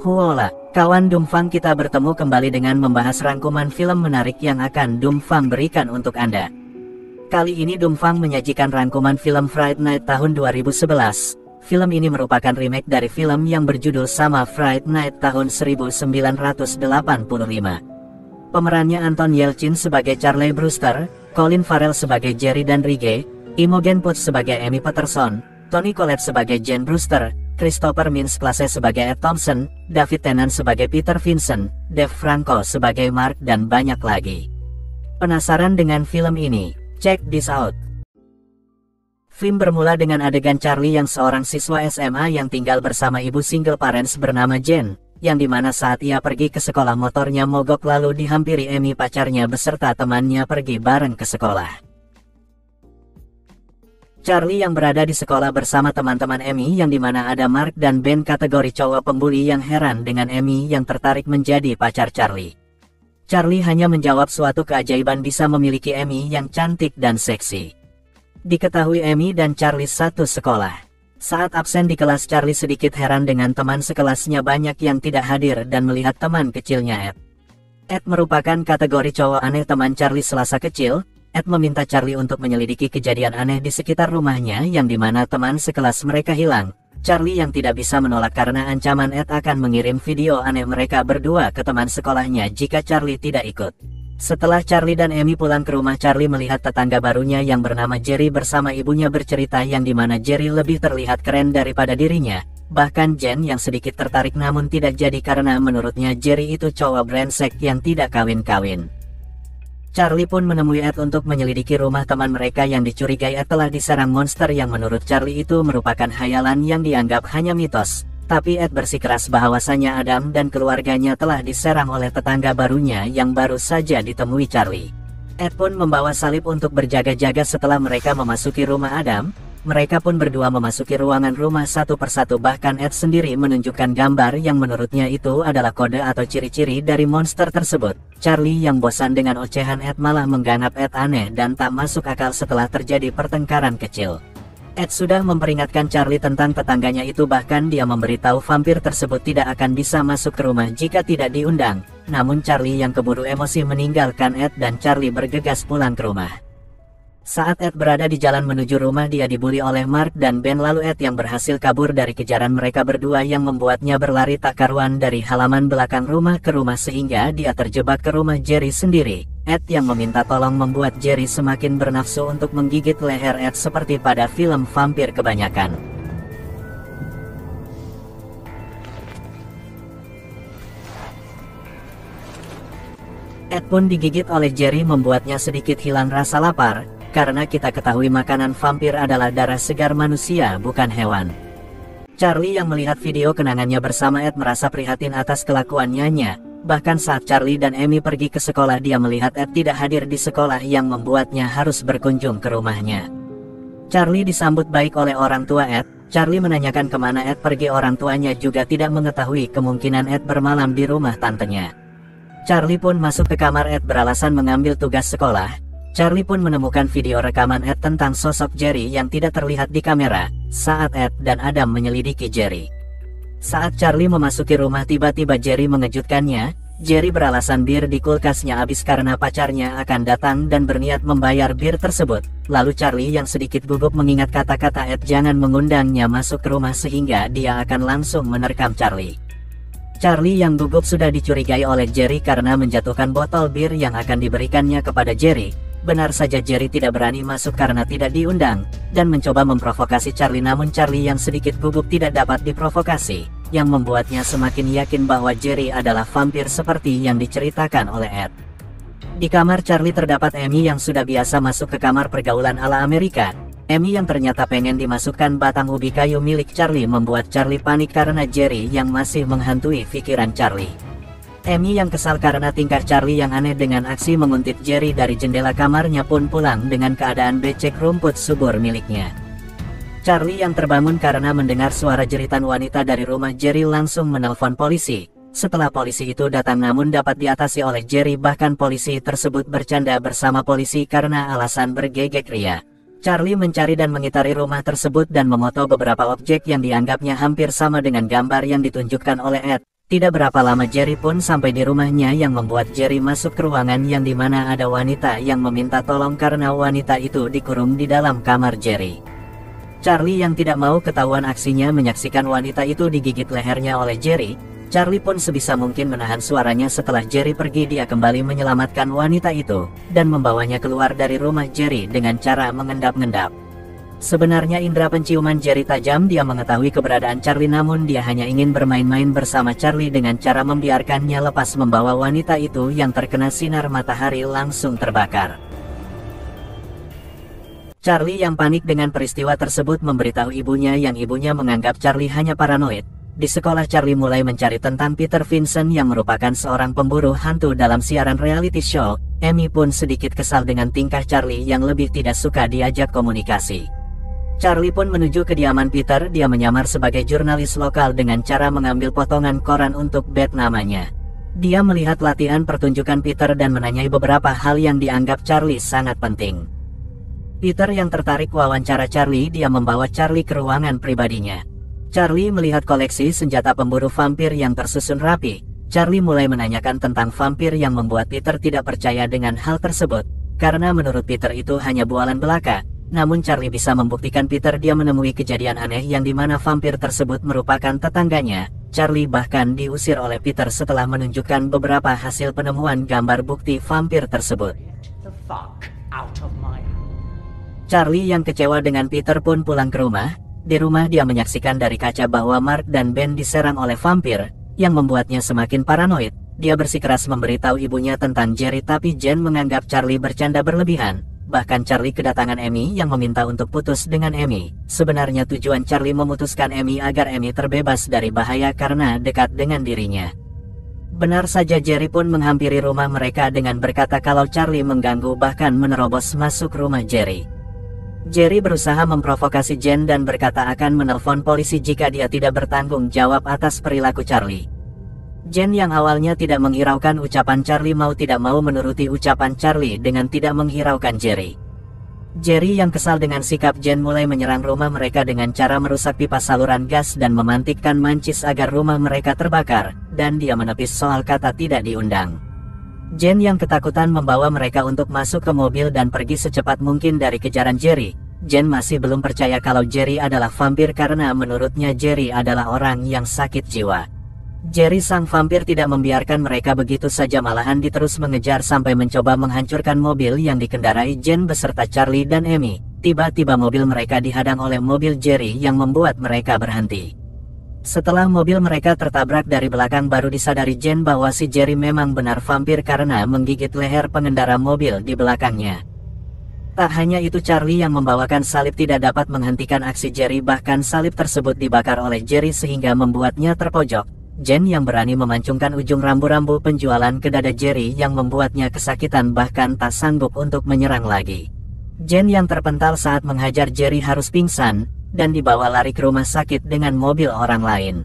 Huola, kawan Dumfang, kita bertemu kembali dengan membahas rangkuman film menarik yang akan Dumfang berikan untuk Anda. Kali ini Dumfang menyajikan rangkuman film Fright Night tahun 2011. Film ini merupakan remake dari film yang berjudul sama Fright Night tahun 1985. Pemerannya Anton Yelchin sebagai Charlie Brewster, Colin Farrell sebagai Jerry dan Rige, Imogen Poots sebagai Amy Patterson, Toni Collette sebagai Jane Brewster, Christopher Mintz-Plasse sebagai Ed Thompson, David Tennant sebagai Peter Vincent, Dave Franco sebagai Mark, dan banyak lagi. Penasaran dengan film ini? Check this out. Film bermula dengan adegan Charlie yang seorang siswa SMA yang tinggal bersama ibu single parents bernama Jane, yang dimana saat ia pergi ke sekolah motornya mogok lalu dihampiri Amy pacarnya beserta temannya pergi bareng ke sekolah. Charlie yang berada di sekolah bersama teman-teman Amy yang dimana ada Mark dan Ben kategori cowok pembuli yang heran dengan Amy yang tertarik menjadi pacar Charlie. Charlie hanya menjawab suatu keajaiban bisa memiliki Amy yang cantik dan seksi. Diketahui Amy dan Charlie satu sekolah. Saat absen di kelas, Charlie sedikit heran dengan teman sekelasnya banyak yang tidak hadir dan melihat teman kecilnya Ed. Ed merupakan kategori cowok aneh teman Charlie selasa kecil. Ed meminta Charlie untuk menyelidiki kejadian aneh di sekitar rumahnya yang dimana teman sekelas mereka hilang. Charlie yang tidak bisa menolak karena ancaman Ed akan mengirim video aneh mereka berdua ke teman sekolahnya jika Charlie tidak ikut. Setelah Charlie dan Amy pulang ke rumah, Charlie melihat tetangga barunya yang bernama Jerry bersama ibunya bercerita yang dimana Jerry lebih terlihat keren daripada dirinya. Bahkan Jane yang sedikit tertarik namun tidak jadi karena menurutnya Jerry itu cowok brengsek yang tidak kawin-kawin. Charlie pun menemui Ed untuk menyelidiki rumah teman mereka yang dicurigai Ed telah diserang monster yang menurut Charlie itu merupakan khayalan yang dianggap hanya mitos. Tapi Ed bersikeras bahwasanya Adam dan keluarganya telah diserang oleh tetangga barunya yang baru saja ditemui Charlie. Ed pun membawa salib untuk berjaga-jaga setelah mereka memasuki rumah Adam. Mereka pun berdua memasuki ruangan rumah satu persatu, bahkan Ed sendiri menunjukkan gambar yang menurutnya itu adalah kode atau ciri-ciri dari monster tersebut. Charlie yang bosan dengan ocehan Ed malah menganggap Ed aneh dan tak masuk akal setelah terjadi pertengkaran kecil. Ed sudah memperingatkan Charlie tentang tetangganya itu, bahkan dia memberitahu vampir tersebut tidak akan bisa masuk ke rumah jika tidak diundang. Namun Charlie yang keburu emosi meninggalkan Ed dan Charlie bergegas pulang ke rumah. Saat Ed berada di jalan menuju rumah, dia dibully oleh Mark dan Ben, lalu Ed yang berhasil kabur dari kejaran mereka berdua yang membuatnya berlari tak karuan dari halaman belakang rumah ke rumah sehingga dia terjebak ke rumah Jerry sendiri. Ed yang meminta tolong membuat Jerry semakin bernafsu untuk menggigit leher Ed seperti pada film vampir kebanyakan. Ed pun digigit oleh Jerry membuatnya sedikit hilang rasa lapar, karena kita ketahui makanan vampir adalah darah segar manusia bukan hewan. Charlie yang melihat video kenangannya bersama Ed merasa prihatin atas kelakuannya. Bahkan saat Charlie dan Amy pergi ke sekolah, dia melihat Ed tidak hadir di sekolah yang membuatnya harus berkunjung ke rumahnya. Charlie disambut baik oleh orang tua Ed. Charlie menanyakan kemana Ed pergi, orang tuanya juga tidak mengetahui kemungkinan Ed bermalam di rumah tantenya. Charlie pun masuk ke kamar Ed beralasan mengambil tugas sekolah. Charlie pun menemukan video rekaman Ed tentang sosok Jerry yang tidak terlihat di kamera saat Ed dan Adam menyelidiki Jerry. Saat Charlie memasuki rumah, tiba-tiba Jerry mengejutkannya. Jerry beralasan bir di kulkasnya habis karena pacarnya akan datang dan berniat membayar bir tersebut. Lalu Charlie yang sedikit gugup mengingat kata-kata Ed jangan mengundangnya masuk ke rumah sehingga dia akan langsung menerkam Charlie. Charlie yang gugup sudah dicurigai oleh Jerry karena menjatuhkan botol bir yang akan diberikannya kepada Jerry. Benar saja Jerry tidak berani masuk karena tidak diundang, dan mencoba memprovokasi Charlie, namun Charlie yang sedikit gugup tidak dapat diprovokasi, yang membuatnya semakin yakin bahwa Jerry adalah vampir seperti yang diceritakan oleh Ed. Di kamar Charlie terdapat Amy yang sudah biasa masuk ke kamar pergaulan ala Amerika. Amy yang ternyata pengen dimasukkan batang ubi kayu milik Charlie membuat Charlie panik karena Jerry yang masih menghantui pikiran Charlie. Amy yang kesal karena tingkah Charlie yang aneh dengan aksi menguntit Jerry dari jendela kamarnya pun pulang dengan keadaan becek rumput subur miliknya. Charlie yang terbangun karena mendengar suara jeritan wanita dari rumah Jerry langsung menelpon polisi. Setelah polisi itu datang namun dapat diatasi oleh Jerry, bahkan polisi tersebut bercanda bersama polisi karena alasan bergegek ria. Charlie mencari dan mengitari rumah tersebut dan memoto beberapa objek yang dianggapnya hampir sama dengan gambar yang ditunjukkan oleh Ed. Tidak berapa lama Jerry pun sampai di rumahnya yang membuat Jerry masuk ke ruangan yang dimana ada wanita yang meminta tolong karena wanita itu dikurung di dalam kamar Jerry. Charlie yang tidak mau ketahuan aksinya menyaksikan wanita itu digigit lehernya oleh Jerry. Charlie pun sebisa mungkin menahan suaranya setelah Jerry pergi. Dia kembali menyelamatkan wanita itu dan membawanya keluar dari rumah Jerry dengan cara mengendap-endap. Sebenarnya indera penciuman Jerry tajam. Dia mengetahui keberadaan Charlie, namun dia hanya ingin bermain-main bersama Charlie dengan cara membiarkannya lepas, membawa wanita itu yang terkena sinar matahari langsung terbakar. Charlie yang panik dengan peristiwa tersebut memberitahu ibunya yang ibunya menganggap Charlie hanya paranoid. Di sekolah Charlie mulai mencari tentang Peter Vincent yang merupakan seorang pemburu hantu dalam siaran reality show. Amy pun sedikit kesal dengan tingkah Charlie yang lebih tidak suka diajak komunikasi. Charlie pun menuju kediaman Peter. Dia menyamar sebagai jurnalis lokal dengan cara mengambil potongan koran untuk Beth namanya. Dia melihat latihan pertunjukan Peter dan menanyai beberapa hal yang dianggap Charlie sangat penting. Peter yang tertarik wawancara Charlie. Dia membawa Charlie ke ruangan pribadinya. Charlie melihat koleksi senjata pemburu vampir yang tersusun rapi. Charlie mulai menanyakan tentang vampir yang membuat Peter tidak percaya dengan hal tersebut, karena menurut Peter itu hanya bualan belaka. Namun Charlie bisa membuktikan Peter dia menemui kejadian aneh yang dimana vampir tersebut merupakan tetangganya. Charlie bahkan diusir oleh Peter setelah menunjukkan beberapa hasil penemuan gambar bukti vampir tersebut. Charlie yang kecewa dengan Peter pun pulang ke rumah. Di rumah dia menyaksikan dari kaca bahwa Mark dan Ben diserang oleh vampir, yang membuatnya semakin paranoid. Dia bersikeras memberitahu ibunya tentang Jerry, tapi Jen menganggap Charlie bercanda berlebihan. Bahkan Charlie kedatangan Amy yang meminta untuk putus dengan Amy. Sebenarnya tujuan Charlie memutuskan Amy agar Amy terbebas dari bahaya karena dekat dengan dirinya. Benar saja, Jerry pun menghampiri rumah mereka dengan berkata kalau Charlie mengganggu, bahkan menerobos masuk rumah Jerry. Jerry berusaha memprovokasi Jen dan berkata akan menelpon polisi jika dia tidak bertanggung jawab atas perilaku Charlie. Jen yang awalnya tidak menghiraukan ucapan Charlie mau tidak mau menuruti ucapan Charlie dengan tidak menghiraukan Jerry. Jerry yang kesal dengan sikap Jen mulai menyerang rumah mereka dengan cara merusak pipa saluran gas dan memantikkan mancis agar rumah mereka terbakar, dan dia menepis soal kata tidak diundang. Jen yang ketakutan membawa mereka untuk masuk ke mobil dan pergi secepat mungkin dari kejaran Jerry. Jen masih belum percaya kalau Jerry adalah vampir karena menurutnya Jerry adalah orang yang sakit jiwa. Jerry sang vampir tidak membiarkan mereka begitu saja, malahan diterus mengejar sampai mencoba menghancurkan mobil yang dikendarai Jen beserta Charlie dan Amy. Tiba-tiba mobil mereka dihadang oleh mobil Jerry yang membuat mereka berhenti. Setelah mobil mereka tertabrak dari belakang, baru disadari Jen bahwa si Jerry memang benar vampir karena menggigit leher pengendara mobil di belakangnya. Tak hanya itu, Charlie yang membawakan salib tidak dapat menghentikan aksi Jerry, bahkan salib tersebut dibakar oleh Jerry sehingga membuatnya terpojok. Jen yang berani memancungkan ujung rambu-rambu penjualan ke dada Jerry yang membuatnya kesakitan bahkan tak sanggup untuk menyerang lagi. Jen yang terpental saat menghajar Jerry harus pingsan dan dibawa lari ke rumah sakit dengan mobil orang lain.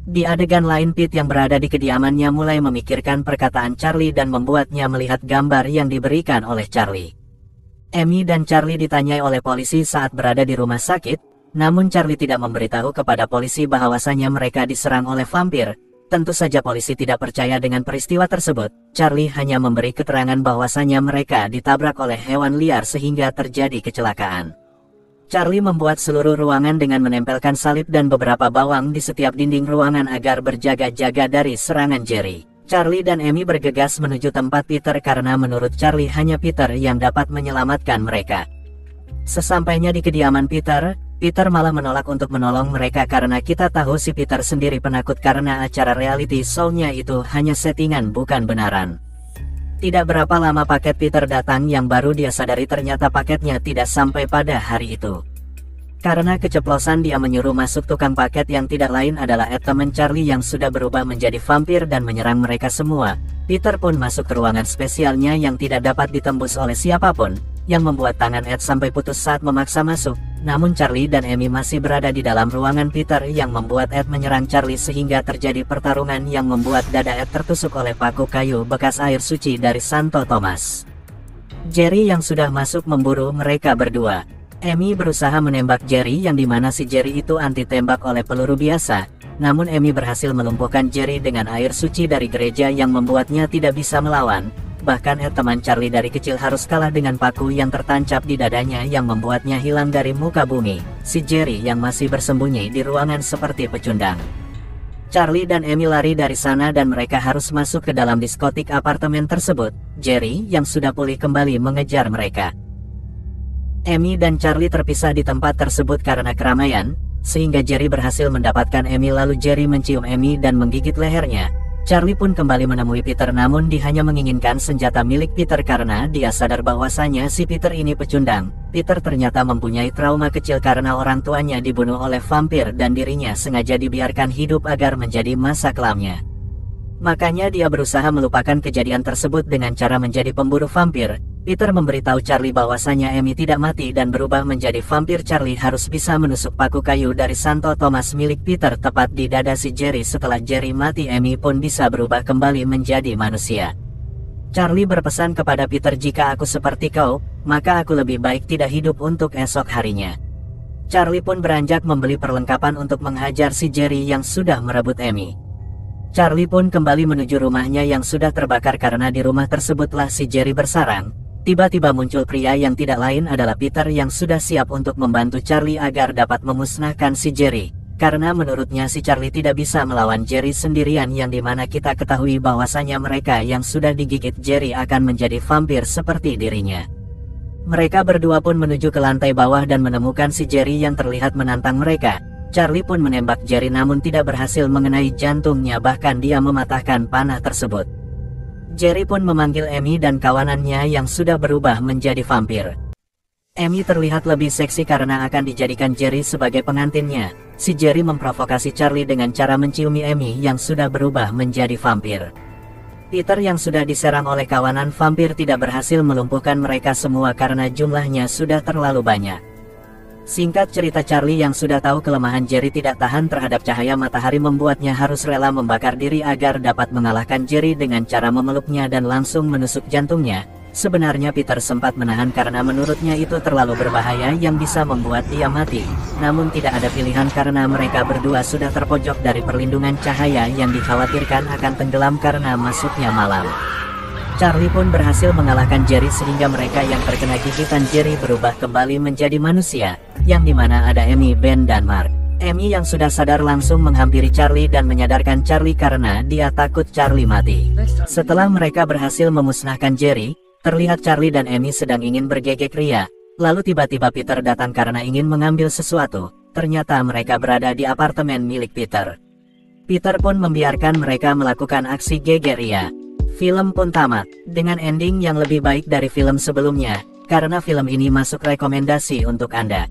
Di adegan lain, Pete yang berada di kediamannya mulai memikirkan perkataan Charlie dan membuatnya melihat gambar yang diberikan oleh Charlie. Amy dan Charlie ditanyai oleh polisi saat berada di rumah sakit, namun Charlie tidak memberitahu kepada polisi bahwasanya mereka diserang oleh vampir. Tentu saja polisi tidak percaya dengan peristiwa tersebut. Charlie hanya memberi keterangan bahwasanya mereka ditabrak oleh hewan liar sehingga terjadi kecelakaan. Charlie membuat seluruh ruangan dengan menempelkan salib dan beberapa bawang di setiap dinding ruangan agar berjaga-jaga dari serangan Jerry. Charlie dan Amy bergegas menuju tempat Peter karena menurut Charlie hanya Peter yang dapat menyelamatkan mereka. Sesampainya di kediaman Peter malah menolak untuk menolong mereka karena kita tahu si Peter sendiri penakut karena acara reality show-nya itu hanya settingan bukan benaran. Tidak berapa lama paket Peter datang yang baru dia sadari ternyata paketnya tidak sampai pada hari itu. Karena keceplosan dia menyuruh masuk tukang paket yang tidak lain adalah Ed, teman Charlie yang sudah berubah menjadi vampir dan menyerang mereka semua. Peter pun masuk ke ruangan spesialnya yang tidak dapat ditembus oleh siapapun, yang membuat tangan Ed sampai putus saat memaksa masuk. Namun Charlie dan Amy masih berada di dalam ruangan Peter yang membuat Ed menyerang Charlie sehingga terjadi pertarungan yang membuat dada Ed tertusuk oleh paku kayu bekas air suci dari Santo Thomas. Jerry yang sudah masuk memburu mereka berdua. Amy berusaha menembak Jerry yang dimana si Jerry itu anti tembak oleh peluru biasa. namun Amy berhasil melumpuhkan Jerry dengan air suci dari gereja yang membuatnya tidak bisa melawan. Bahkan teman Charlie dari kecil harus kalah dengan paku yang tertancap di dadanya yang membuatnya hilang dari muka bumi. Si Jerry yang masih bersembunyi di ruangan seperti pecundang. Charlie dan Amy lari dari sana dan mereka harus masuk ke dalam diskotik apartemen tersebut. Jerry yang sudah pulih kembali mengejar mereka. Amy dan Charlie terpisah di tempat tersebut karena keramaian, sehingga Jerry berhasil mendapatkan Amy lalu Jerry mencium Amy dan menggigit lehernya. Charlie pun kembali menemui Peter namun dia hanya menginginkan senjata milik Peter karena dia sadar bahwasanya si Peter ini pecundang. Peter ternyata mempunyai trauma kecil karena orang tuanya dibunuh oleh vampir dan dirinya sengaja dibiarkan hidup agar menjadi masa kelamnya. Makanya dia berusaha melupakan kejadian tersebut dengan cara menjadi pemburu vampir. Peter memberitahu Charlie bahwasanya Amy tidak mati dan berubah menjadi vampir. Charlie harus bisa menusuk paku kayu dari Santo Thomas milik Peter tepat di dada si Jerry. Setelah Jerry mati, Amy pun bisa berubah kembali menjadi manusia. Charlie berpesan kepada Peter, jika aku seperti kau, maka aku lebih baik tidak hidup untuk esok harinya. Charlie pun beranjak membeli perlengkapan untuk menghajar si Jerry yang sudah merebut Amy. Charlie pun kembali menuju rumahnya yang sudah terbakar karena di rumah tersebutlah si Jerry bersarang. Tiba-tiba muncul pria yang tidak lain adalah Peter yang sudah siap untuk membantu Charlie agar dapat memusnahkan si Jerry. Karena menurutnya si Charlie tidak bisa melawan Jerry sendirian, yang dimana kita ketahui bahwasanya mereka yang sudah digigit Jerry akan menjadi vampir seperti dirinya. Mereka berdua pun menuju ke lantai bawah dan menemukan si Jerry yang terlihat menantang mereka. Charlie pun menembak Jerry namun tidak berhasil mengenai jantungnya, bahkan dia mematahkan panah tersebut. Jerry pun memanggil Amy dan kawanannya yang sudah berubah menjadi vampir. Amy terlihat lebih seksi karena akan dijadikan Jerry sebagai pengantinnya. Si Jerry memprovokasi Charlie dengan cara menciumi Amy yang sudah berubah menjadi vampir. Peter yang sudah diserang oleh kawanan vampir tidak berhasil melumpuhkan mereka semua karena jumlahnya sudah terlalu banyak. Singkat cerita, Charlie yang sudah tahu kelemahan Jerry tidak tahan terhadap cahaya matahari membuatnya harus rela membakar diri agar dapat mengalahkan Jerry dengan cara memeluknya dan langsung menusuk jantungnya. Sebenarnya Peter sempat menahan karena menurutnya itu terlalu berbahaya yang bisa membuat dia mati. Namun tidak ada pilihan karena mereka berdua sudah terpojok dari perlindungan cahaya yang dikhawatirkan akan tenggelam karena masuknya malam. Charlie pun berhasil mengalahkan Jerry sehingga mereka yang terkena gigitan Jerry berubah kembali menjadi manusia, yang dimana ada Amy, Ben, dan Mark. Amy yang sudah sadar langsung menghampiri Charlie dan menyadarkan Charlie karena dia takut Charlie mati. Setelah mereka berhasil memusnahkan Jerry, terlihat Charlie dan Amy sedang ingin bergegek ria. Lalu tiba-tiba Peter datang karena ingin mengambil sesuatu. Ternyata mereka berada di apartemen milik Peter. Peter pun membiarkan mereka melakukan aksi geger ria. Film pun tamat, dengan ending yang lebih baik dari film sebelumnya, karena film ini masuk rekomendasi untuk Anda.